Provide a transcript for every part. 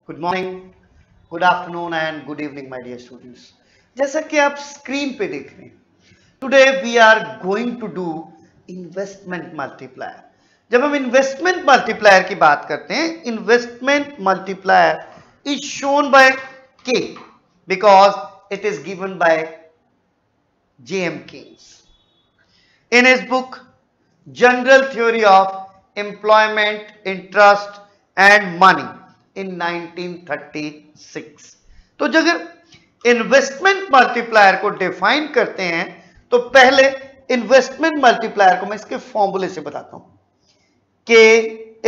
Good morning, good afternoon and good evening my dear students. जैसा कि आप screen पे देख रहे हैं, today we are going to do investment multiplier. जब हम इन्वेस्टमेंट मल्टीप्लायर की बात करते हैं, investment multiplier is shown by K because it is given by J.M. Keynes in his book General Theory of Employment, Interest and Money in 1936। तो जब investment multiplier को define करते हैं तो पहले इन्वेस्टमेंट मल्टीप्लायर को मैं इसके फॉर्मूले से बताता हूं। K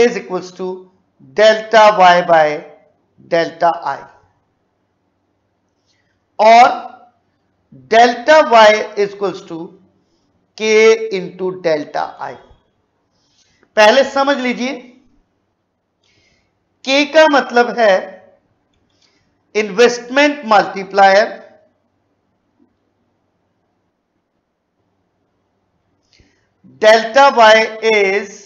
is equals to delta Y by delta I और delta Y is equals to K into delta I. पहले समझ लीजिए, K का मतलब है investment multiplier, delta Y is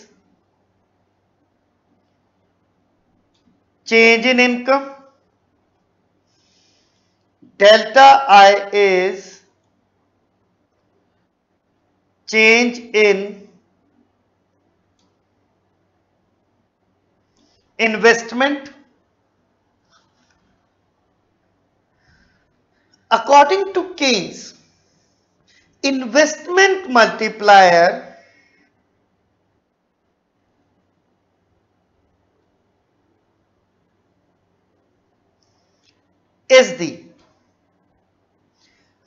change in income, delta I is change in investment। According to Keynes, investment multiplier is the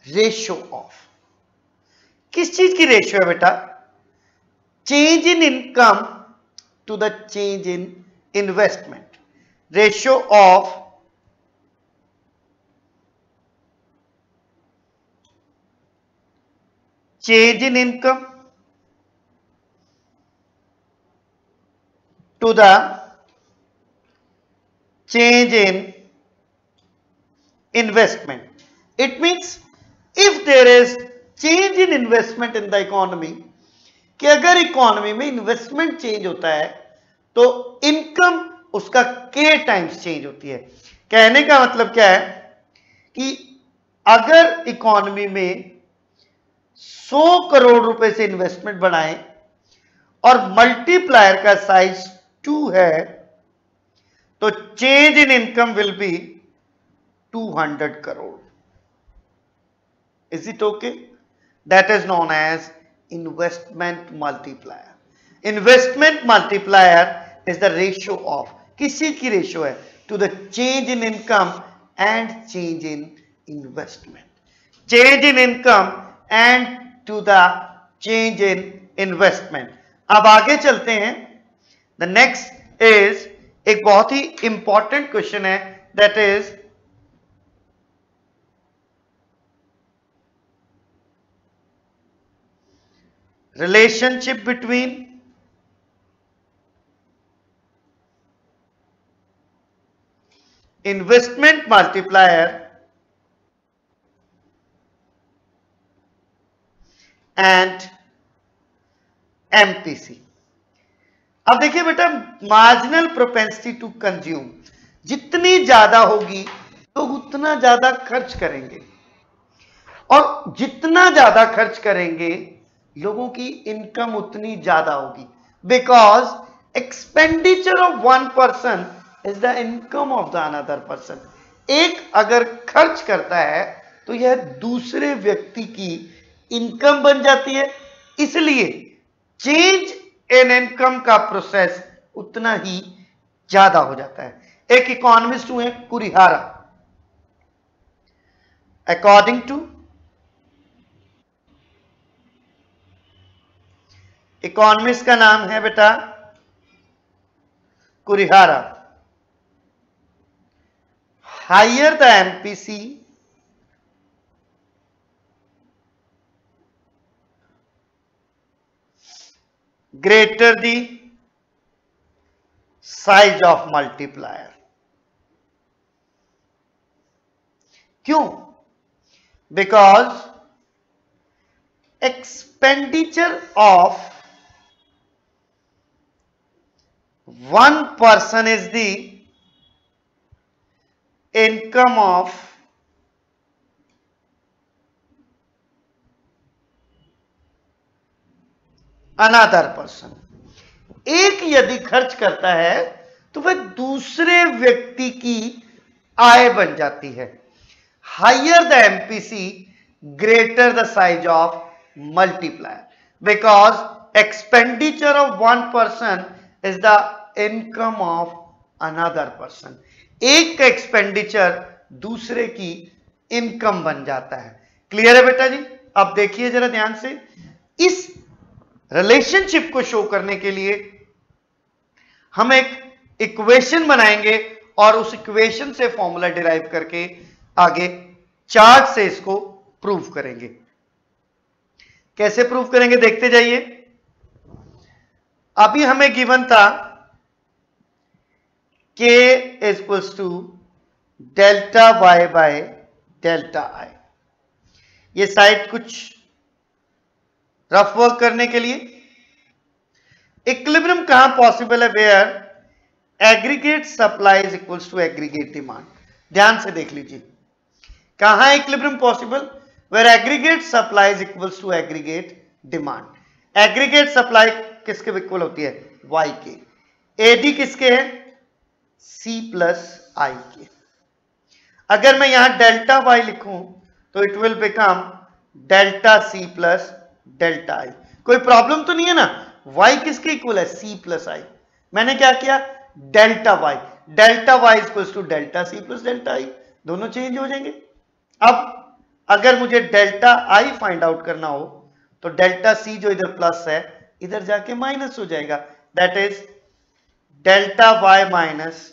ratio of, किस चीज की ratio है बेटा? Change in income to the change in investment. Ratio of change in income to the change in investment. It means if there is change in investment in the economy, कि अगर economy में investment change होता है तो income उसका के times change होती है। कहने का मतलब क्या है कि अगर इकोनॉमी में 100 करोड़ रुपए से इन्वेस्टमेंट बढ़ाएं और मल्टीप्लायर का साइज 2 है तो change in income will be 200 crore। Is it okay? That is known as investment multiplier। Investment multiplier is the ratio of, किस चीज की रेशियो है? To the change in income and change in investment। Change in income and to the change in investment। अब आगे चलते हैं। The next is एक बहुत ही इंपॉर्टेंट क्वेश्चन है, that is relationship between investment multiplier and MPC. अब देखिए बेटा, मार्जिनल प्रोपेंसिटी टू कंज्यूम जितनी ज्यादा होगी लोग उतना ज्यादा खर्च करेंगे और जितना ज्यादा खर्च करेंगे लोगों की इनकम उतनी ज्यादा होगी, because expenditure of one person is the income of the another person. एक अगर खर्च करता है तो यह दूसरे व्यक्ति की इनकम बन जाती है, इसलिए चेंज इन इनकम का प्रोसेस उतना ही ज्यादा हो जाता है। एक इकोनॉमिस्ट हुए कुरिहारा, अकॉर्डिंग टू इकोनॉमिस्ट का नाम है बेटा Kurihara. Higher the MPC greater the size of multiplier। क्यों? Because expenditure of one person is the income of another person। एक यदि खर्च करता है तो वह दूसरे व्यक्ति की आय बन जाती है। Higher the MPC greater the size of multiplier, because expenditure of one person is the income of another person. एक का एक्सपेंडिचर दूसरे की इनकम बन जाता है। क्लियर है बेटा जी? अब देखिए जरा ध्यान से, इस रिलेशनशिप को शो करने के लिए हम एक इक्वेशन बनाएंगे और उस इक्वेशन से फॉर्मूला डिराइव करके आगे चार्ट से इसको प्रूव करेंगे। कैसे प्रूव करेंगे देखते जाइए। अभी हमें गिवन था k is equals to delta y by delta i। ये साइड कुछ रफ वर्क करने के लिए इक्विलिब्रियम कहां पॉसिबल है? Where aggregate supply is equals to aggregate demand. ध्यान से देख लीजिए, कहां equilibrium possible? Where aggregate supply is equals to aggregate demand. Aggregate supply किसके इक्वल होती है? y के। एडी किसके है? c प्लस आई के। अगर मैं यहां डेल्टा y लिखूं तो it will become delta c plus delta आई। कोई प्रॉब्लम तो नहीं है ना? y किसके इक्वल है? c plus I. मैंने क्या किया? Delta y। Delta y equals to delta c plus delta I, दोनों चेंज हो जाएंगे। अब अगर मुझे डेल्टा i फाइंड आउट करना हो तो डेल्टा c जो इधर प्लस है इधर जाके माइनस हो जाएगा। That is delta y minus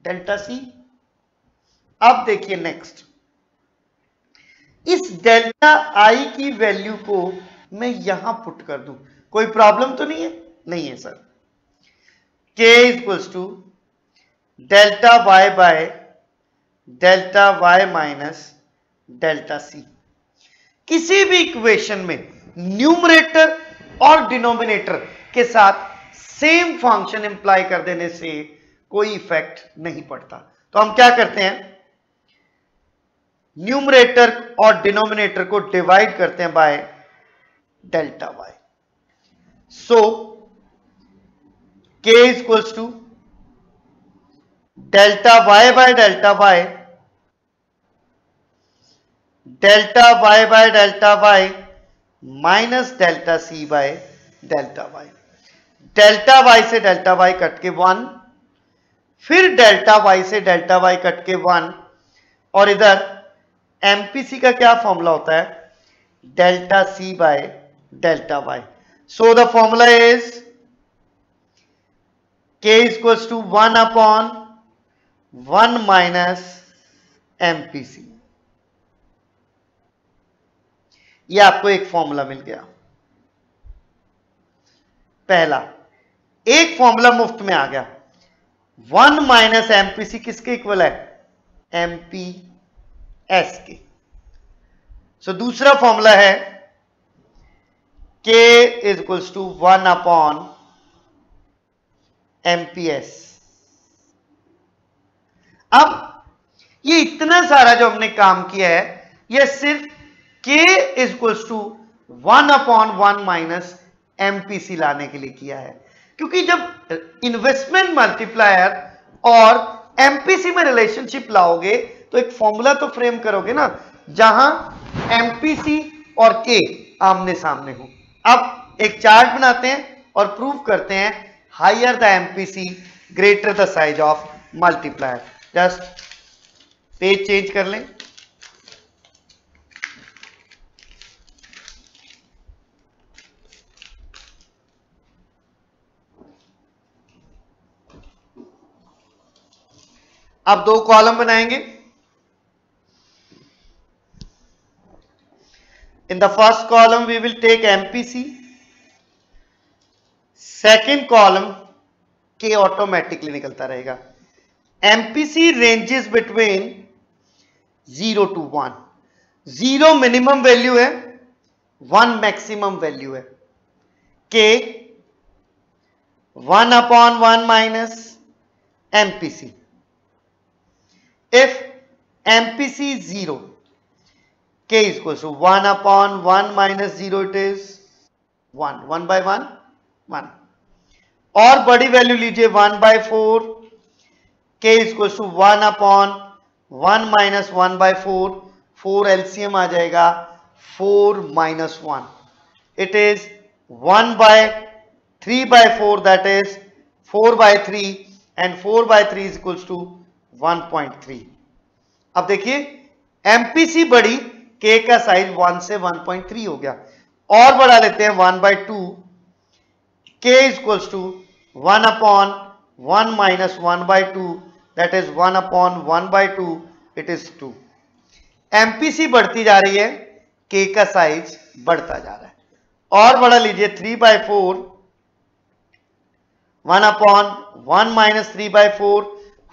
delta c। अब देखिए नेक्स्ट, इस डेल्टा i की वैल्यू को मैं यहां पुट कर दूं, कोई प्रॉब्लम तो नहीं है? नहीं है sir. k equals to delta y by delta y minus delta c। किसी भी इक्वेशन में न्यूमरेटर और डिनोमिनेटर के साथ सेम फंक्शन इंप्लाई कर देने से कोई इफेक्ट नहीं पड़ता। तो हम क्या करते हैं? न्यूमरेटर और डिनोमिनेटर को डिवाइड करते हैं by delta y। So k equals to delta y by delta y, delta y by delta y minus delta c by delta y। Delta y से डेल्टा y कट के 1, फिर delta y से delta y cut के 1, और इधर MPC का क्या formula होता है? Delta c by delta y। So the formula is k equals to 1 upon 1 minus MPC. ये आपको एक फॉर्मूला मिल गया। पहला एक फॉर्मूला मुफ्त में आ गया। 1 माइनस एमपीसी किसके इक्वल है? एमपीएस के। सो दूसरा फॉर्मूला है k is equals to 1 upon MPS. अब ये इतना सारा जो हमने काम किया है ये सिर्फ k is equals to 1 upon 1 minus MPC लाने के लिए किया है, क्योंकि जब इन्वेस्टमेंट मल्टीप्लायर और एमपीसी में रिलेशनशिप लाओगे तो एक फॉर्मूला तो फ्रेम करोगे ना जहां एमपीसी और के आमने सामने हो। अब एक चार्ट बनाते हैं और प्रूव करते हैं higher the MPC greater the size of multiplier. Just page change कर लें। अब दो कॉलम बनाएंगे। In the first column we will take MPC, second column K automatically निकलता रहेगा। MPC ranges between 0 to 1। 0 minimum value है, 1 मैक्सिमम वैल्यू है। K 1 upon 1 minus MPC। If MPC 0, K is equals to 1 upon 1 minus 0, it is 1, 1 by 1, 1. और बड़ी value लीजिए 1 by 4, K is equals to 1 upon 1 minus 1 by 4, 4 LCM आ जाएगा 4 minus 1. It is 1 by 3 by 4, that is 4 by 3, and 4 by 3 is equals to 1.3. अब देखिए MPC बड़ी, K का size 1 से 1.3 हो गया, और बढ़ा लेते हैं 1 by 2, K is equals to 1 upon 1 minus 1 by 2, that is 1 upon 1 by 2, it is 2. MPC बढ़ती जा रही है, K का साइज बढ़ता जा रहा है, और बढ़ा लीजिए 3 by 4, 1 upon 1 minus 3 by 4,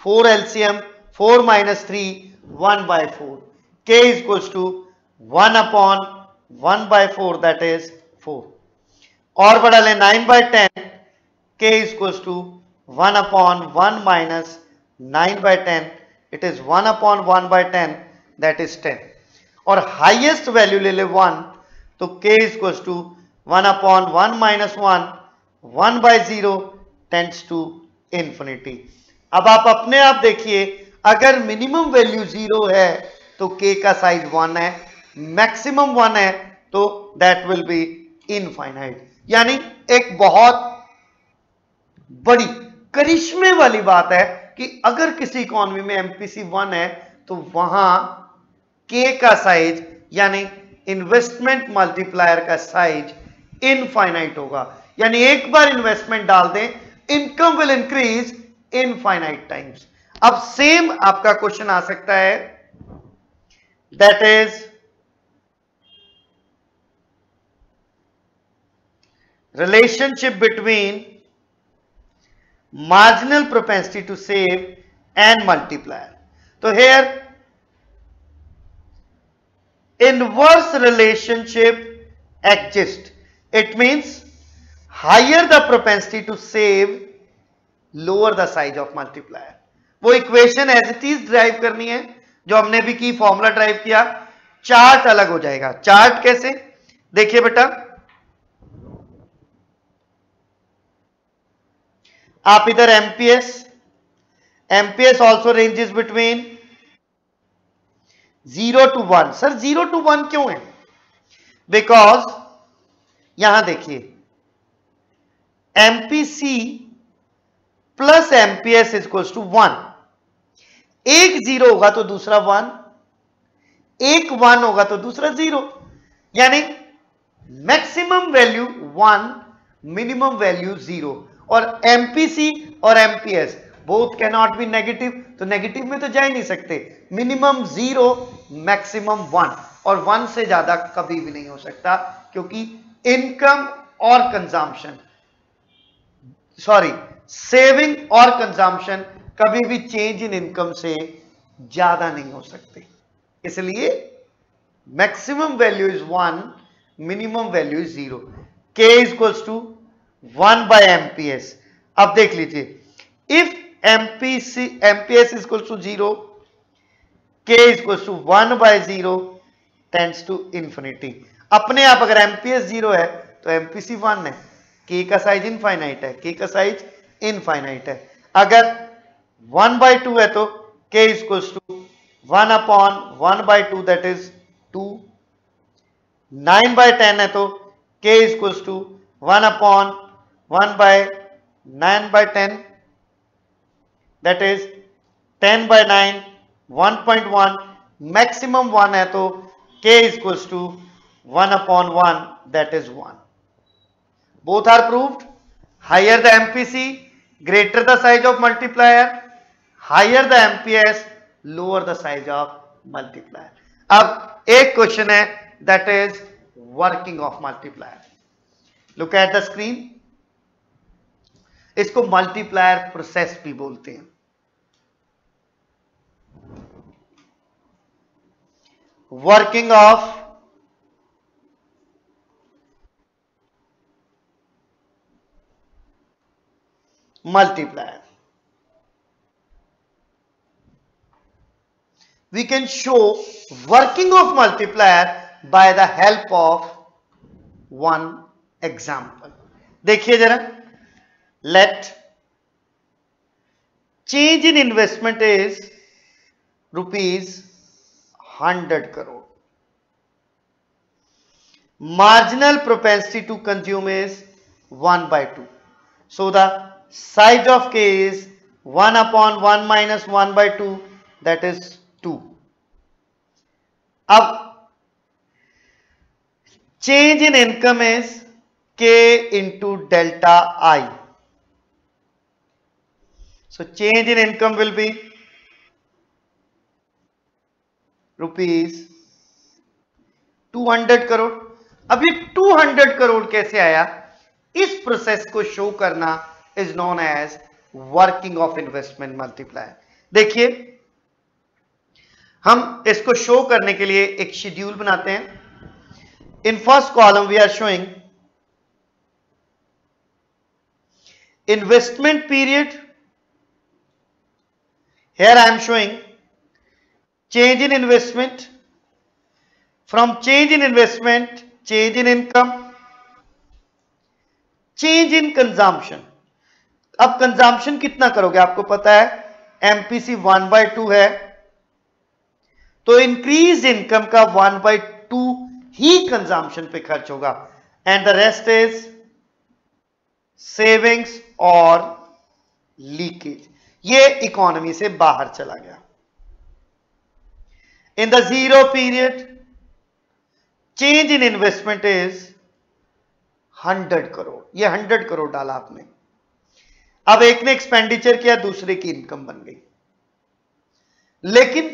4 LCM, 4 minus 3, 1 by 4. K is equals to 1 upon 1 by 4, that is 4. और बढ़ा ले 9 by 10, K is equals to 1 upon 1 minus 9 by 10, it is 1 upon 1 by 10, that is 10. और हाईएस्ट वैल्यू ले ले 1, तो K is equals to 1 upon 1 minus 1, 1 by 0 tends to infinity. अब आप अपने आप देखिए, अगर मिनिमम वैल्यू 0 है तो K का साइज 1 है, मैक्सिमम 1 है तो दैट विल बी इनफाइनाइट. यानी एक बहुत बड़ी करिश्मे वाली बात है कि अगर किसी इकोनॉमी में MPC 1 है तो वहां K का साइज यानी इन्वेस्टमेंट मल्टीप्लायर का साइज इनफाइनाइट होगा. यानी एक बार इन्वेस्टमेंट डाल दें, income will increase infinite times. अब सेम आपका क्वेश्चन आ सकता है, that is relationship between marginal propensity to save and multiplier. So here inverse relationship exists. It means higher the propensity to save, lower the size of multiplier. वो equation as it is drive करनी है जो हमने भी की, formula drive किया, chart अलग हो जाएगा. चार्ट कैसे? देखिए बेटा, आप इधर MPS also ranges between 0 to 1. Sir 0 to 1 क्यों है? बिकॉज यहां देखिए MPC plus MPS is equals to 1. एक 0 होगा तो दूसरा 1, एक 1 होगा तो दूसरा 0. यानी मैक्सिमम वैल्यू 1, मिनिमम वैल्यू 0. और एमपीसी और MPS both can not be negative, तो नेगेटिव में तो जा ही नहीं सकते. मिनिमम 0, मैक्सिमम 1, और 1 से ज्यादा कभी भी नहीं हो सकता, क्योंकि इनकम और कंजम्पशन, सॉरी सेविंग और कंजम्पशन कभी भी चेंज इन इनकम से ज्यादा नहीं हो सकते. इसलिए maximum value is 1, minimum value is 0. K is equals to 1 by MPS. अब देख लीजिए, if MPS is equals to 0, K is equals to 1 by 0 tends to infinity. अपने आप अगर MPS 0 है तो MPC 1 है, K का साइज इनफाइनाइट है, K का साइज इनफाइनाइट है. अगर 1 by 2 है तो K is equals to 1 upon 1 by 2, that is 2. 9 by 10 है तो K is equals to 1 upon 1 by 9 by 10, that is 10 by 9, 1.1. Maximum 1 है तो K is equals to 1 upon 1, that is 1. Both are proved. Higher the MPC, greater the size of multiplier. Higher the MPS, lower the size of multiplier. अब एक question है, that is working of multiplier. Look at the screen. इसको multiplier process भी बोलते हैं. Working of multiplier. we can show working of multiplier by the help of one example. देखिए जरा, let change in investment is rupees 100 crore. Marginal propensity to consume is 1/2. So the size of K is 1 upon 1 minus 1/2, that is 2. अब change in income is K into delta I. So change in income will be rupees 200 crore. अब ये 200 करोड़ कैसे आया, इस process को show करना is known as working of investment multiplier. देखिए, हम इसको शो करने के लिए एक शेड्यूल बनाते हैं. In first column we are showing investment period. Here I am showing change in investment. From change in investment, change in income, change in consumption. अब कंजम्पशन कितना करोगे, आपको पता है एमपीसी 1/2 है, तो इंक्रीज इनकम का 1/2 ही कंजम्पशन पे खर्च होगा, and the rest is savings और लीकेज. ये इकोनॉमी से बाहर चला गया. In the zero period change in investment is 100 crore. ये 100 करोड़ डाला आपने. अब एक ने एक्सपेंडिचर किया, दूसरे की इनकम बन गई, लेकिन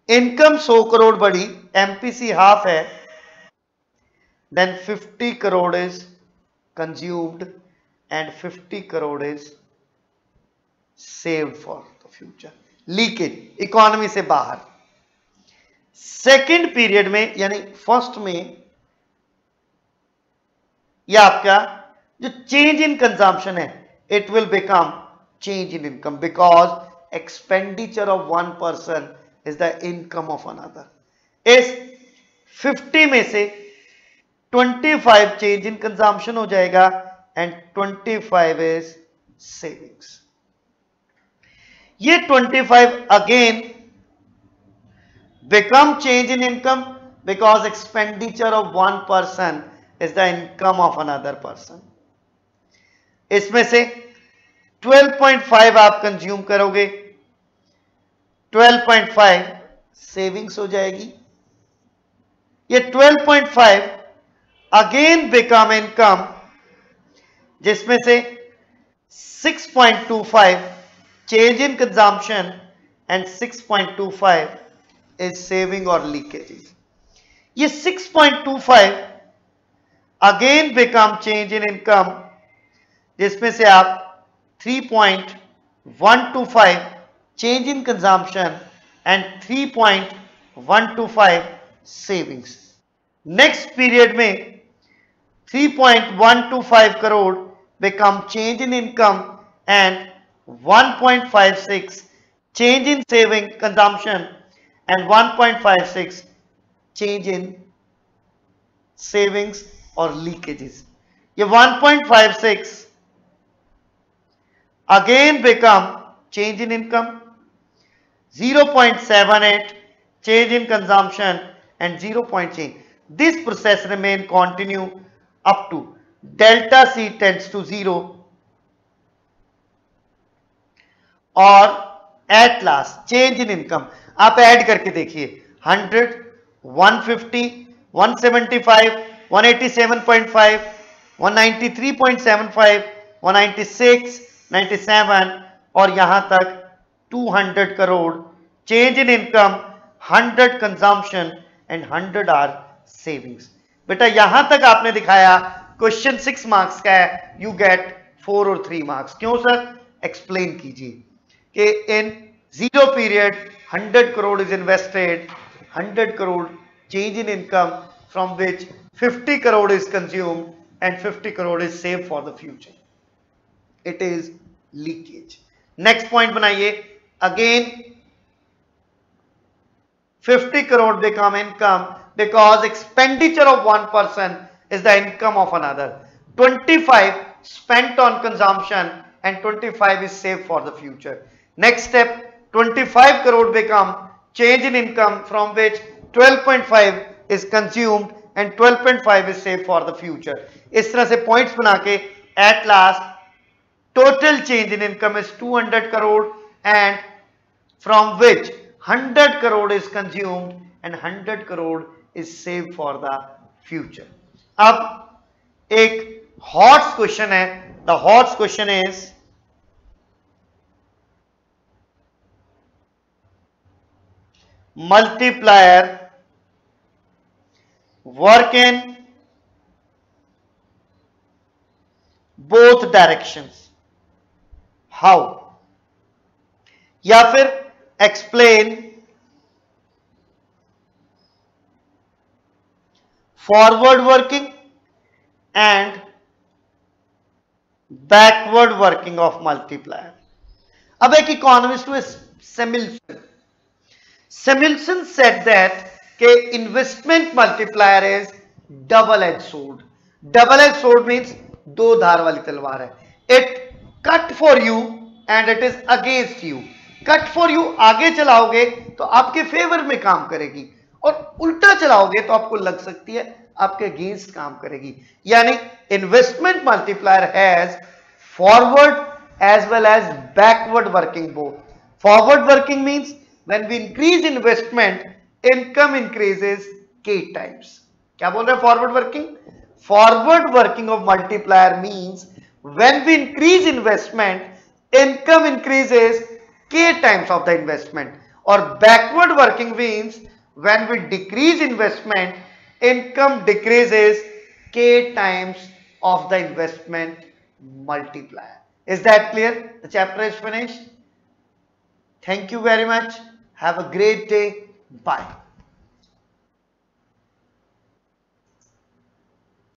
इनकम 100 करोड़ बढ़ी, एमपीसी हाफ है, then 50 crore is consumed and 50 crore is saved for the future. Leakage, economy से बाहर. सेकेंड पीरियड में यानी फर्स्ट में यह आपका जो चेंज इन कंजम्पशन है, it will become change in income, because expenditure of one person is the income of another. इस 50 में से 25 चेंज इन कंजम्पशन हो जाएगा एंड 25 इज सेविंग्स. ये 25 again become change in income because expenditure of one person is the income of another person. इसमें से 12.5 आप consume करोगे, 12.5 सेविंग्स हो जाएगी. ये 12.5 अगेन बिकम इनकम, जिसमें से 6.25 change in consumption and 6.25 is saving or leakages. ये 6.25 again become change in income, जिसमें से आप 3.125 change in consumption and 3.125 savings. Next period में 3.125 crore become change in income and 1.56 change in saving consumption and 1.56 change in savings or leakages. ये 1.56 again become change in income, 0.78 change in consumption and 0 change. This process remain continue up to delta C tends to 0 or at last change in income. आप add करके देखिए 100, 150, 175, 187.5, 193.75, 196, 97 और यहां तक 200 crore. Change in income 100 consumption and 100 are savings. बेटा यहां तक आपने दिखाया. क्वेश्चन 6 मार्क्स का है, यू गेट 4 और 3 मार्क्स. क्यों सर, एक्सप्लेन कीजिए कि in zero period 100 crore is invested, 100 crore change in income from which 50 crore is consumed and 50 crore is saved for the future. It is leakage. Next point बनाइए. Again 50 crore become income because expenditure of one person is the income of another. 25 spent on consumption and 25 is saved for the future. Next step, 25 crore become change in income from which 12.5 is consumed and 12.5 is saved for the future. इस तरह से points बना के at last total change in income is 200 crore and from which 100 crore is consumed and 100 crore is saved for the future. अब एक hot question है. The hot question is multiplier work in both directions. How? या फिर explain forward working and backward working of multiplier. अब एक economist हुए Samuelson. Samuelson said that investment multiplier is double-edged sword. Double-edged sword means दो धार वाली तलवार है. It cut for you and it is against you. Cut for you आगे चलाओगे तो आपके फेवर में काम करेगी और उल्टा चलाओगे तो आपको लग सकती है आपके अगेंस्ट काम करेगी. यानी investment multiplier has forward as well as backward working both. Forward working means when we increase investment, income increases k times. क्या बोल रहे हैं forward working? Forward working of multiplier means when we increase investment, income increases k times of the investment. Or backward working means when we decrease investment, income decreases k times of the investment multiplier. Is that clear? The chapter is finished. Thank you very much. Have a great day. Bye.